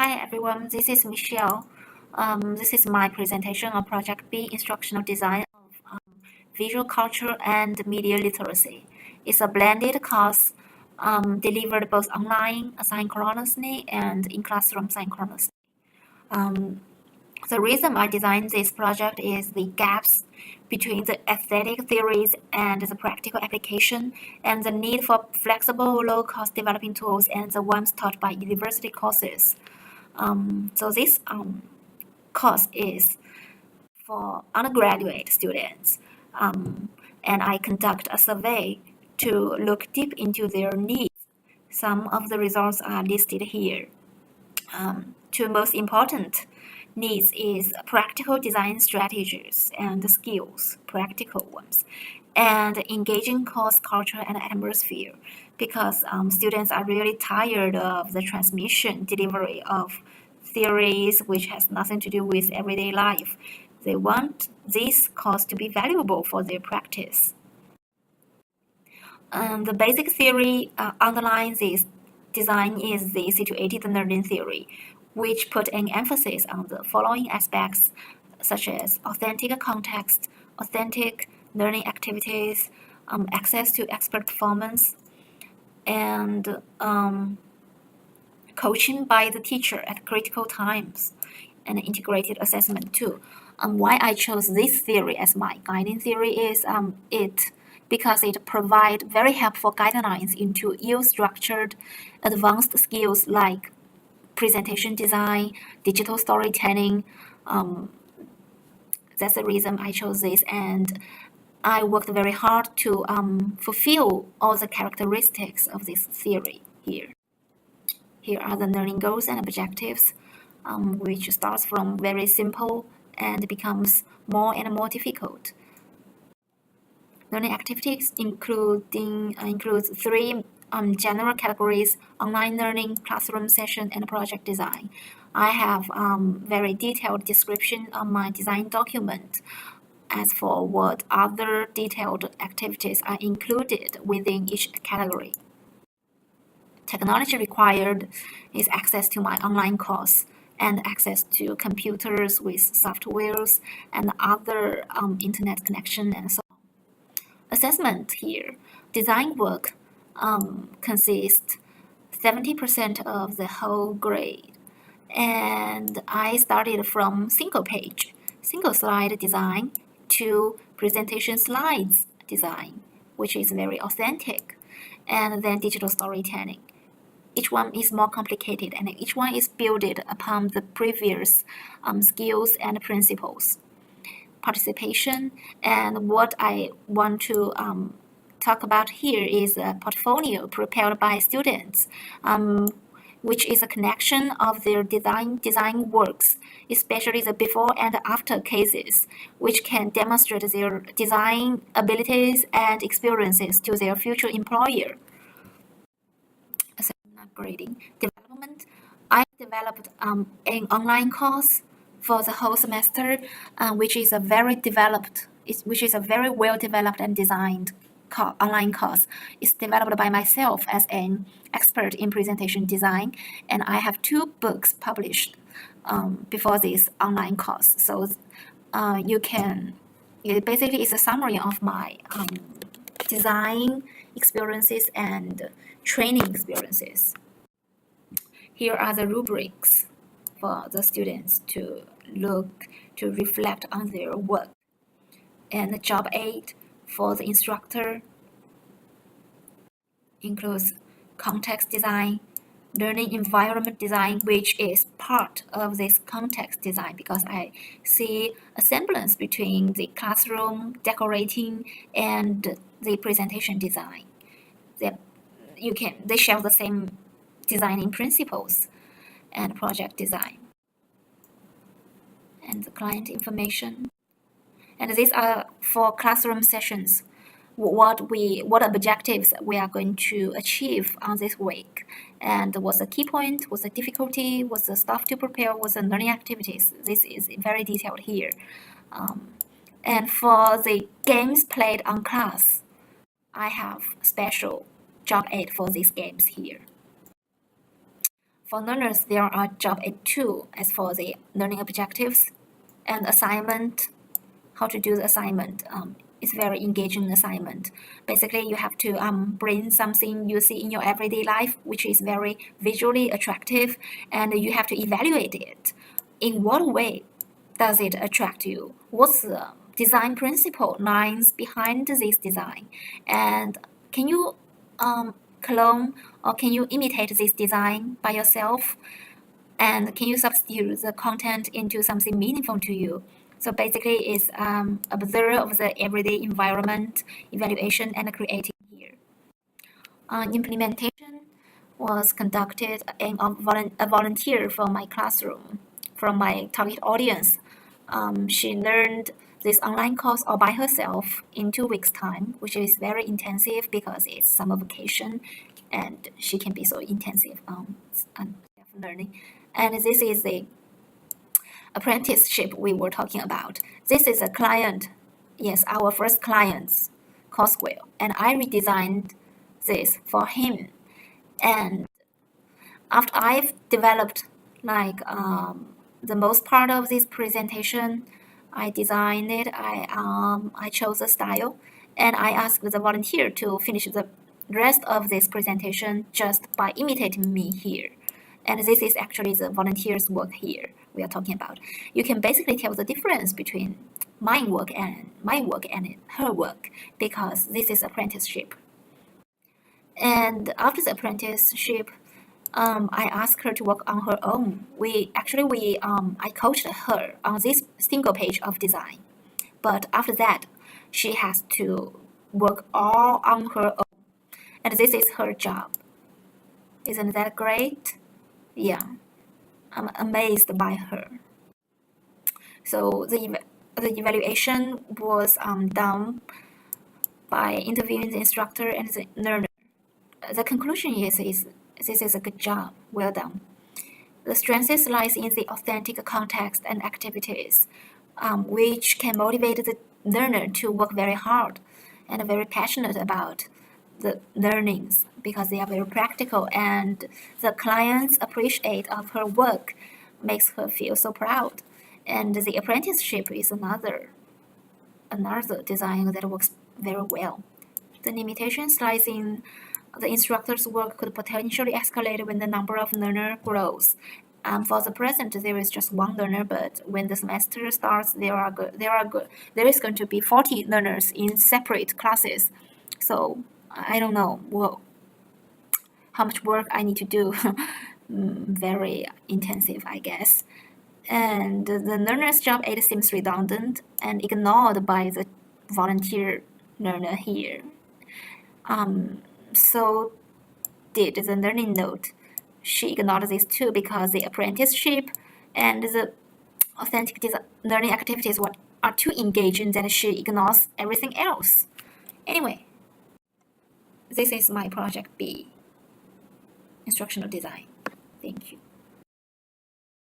Hi everyone, this is Michelle. This is my presentation on Project B Instructional Design of Visual Culture and Media Literacy. It's a blended course delivered both online asynchronously and in classroom synchronously. The reason I designed this project is the gaps between the aesthetic theories and the practical application, and the need for flexible, low-cost developing tools and the ones taught by university courses. So this course is for undergraduate students, and I conduct a survey to look deep into their needs. Some of the results are listed here. Two most important needs is practical design strategies and skills, practical ones, and engaging course culture and atmosphere, because students are really tired of the transmission delivery of theories which has nothing to do with everyday life. They want this course to be valuable for their practice. The basic theory underlying this design is the situated learning theory, which put an emphasis on the following aspects, such as authentic context, authentic learning activities, access to expert performance, and coaching by the teacher at critical times, and integrated assessment too. Why I chose this theory as my guiding theory is because it provides very helpful guidelines into ill-structured advanced skills like presentation design, digital storytelling. That's the reason I chose this, and I worked very hard to fulfill all the characteristics of this theory here. Here are the learning goals and objectives, which starts from very simple and becomes more and more difficult. Learning activities includes three general categories: online learning, classroom session, and project design. I have very detailed description on my design document. As for what other detailed activities are included within each category. Technology required is access to my online course and access to computers with softwares and other internet connection and so on. Assessment here, design work consists 70% of the whole grade, and I started from single page, single slide design to presentation slides design, which is very authentic, and then digital storytelling. Each one is more complicated, and each one is built upon the previous skills and principles. Participation, and what I want to talk about here is a portfolio prepared by students, which is a connection of their design works, especially the before and after cases, which can demonstrate their design abilities and experiences to their future employer. Grading development, I developed an online course for the whole semester, which is a very well developed and designed online course. It's developed by myself as an expert in presentation design, and I have 2 books published before this online course. So it basically is a summary of my design experiences and training experiences. Here are the rubrics for the students to reflect on their work. And the job aid for the instructor includes context design, learning environment design, which is part of this context design because I see a semblance between the classroom decorating and the presentation design. They share the same designing principles and project design. And the client information. And these are for classroom sessions. What objectives we are going to achieve on this week, and what's the key point, what's the difficulty, what's the stuff to prepare, what's the learning activities. This is very detailed here. And for the games played on class, I have special job aid for these games here. For learners, there are job aid too, as for the learning objectives and assignment, how to do the assignment. It's very engaging assignment. Basically, you have to bring something you see in your everyday life, which is very visually attractive, and you have to evaluate it. In what way does it attract you? What's the design principle lines behind this design? And can you clone or can you imitate this design by yourself? And can you substitute the content into something meaningful to you? So basically, it's observe the everyday environment, evaluation, and creating here. Implementation was conducted in a volunteer from my classroom, from my target audience. She learned this online course all by herself in 2 weeks' time, which is very intensive because it's summer vacation, and she can be so intensive on learning. And this is the apprenticeship we were talking about. This is a client, yes, our first client's Coswell, and I redesigned this for him. And after I've developed the most part of this presentation, I designed it. I chose a style, and I asked the volunteer to finish the rest of this presentation just by imitating me here. And this is actually the volunteer's work here we are talking about. You can basically tell the difference between my work and her work because this is apprenticeship. And after the apprenticeship, I asked her to work on her own. I coached her on this single page of design. But after that, she has to work all on her own. And this is her job. Isn't that great? Yeah, I'm amazed by her. So the evaluation was done by interviewing the instructor and the learner. The conclusion is this is a good job, well done. The strength lies in the authentic context and activities, which can motivate the learner to work very hard and very passionate about the learnings because they are very practical, and the clients appreciate of her work makes her feel so proud. And the apprenticeship is another design that works very well. The limitations lies in the instructor's work could potentially escalate when the number of learner grows. For the present, there is just one learner, but when the semester starts, there is going to be 40 learners in separate classes. So I don't know how much work I need to do. Very intensive, I guess. And the learner's job aid seems redundant and ignored by the volunteer learner here. So did the learning note. She ignored this too because the apprenticeship and the authentic learning activities are too engaging that she ignores everything else. Anyway, this is my project B, instructional design. Thank you.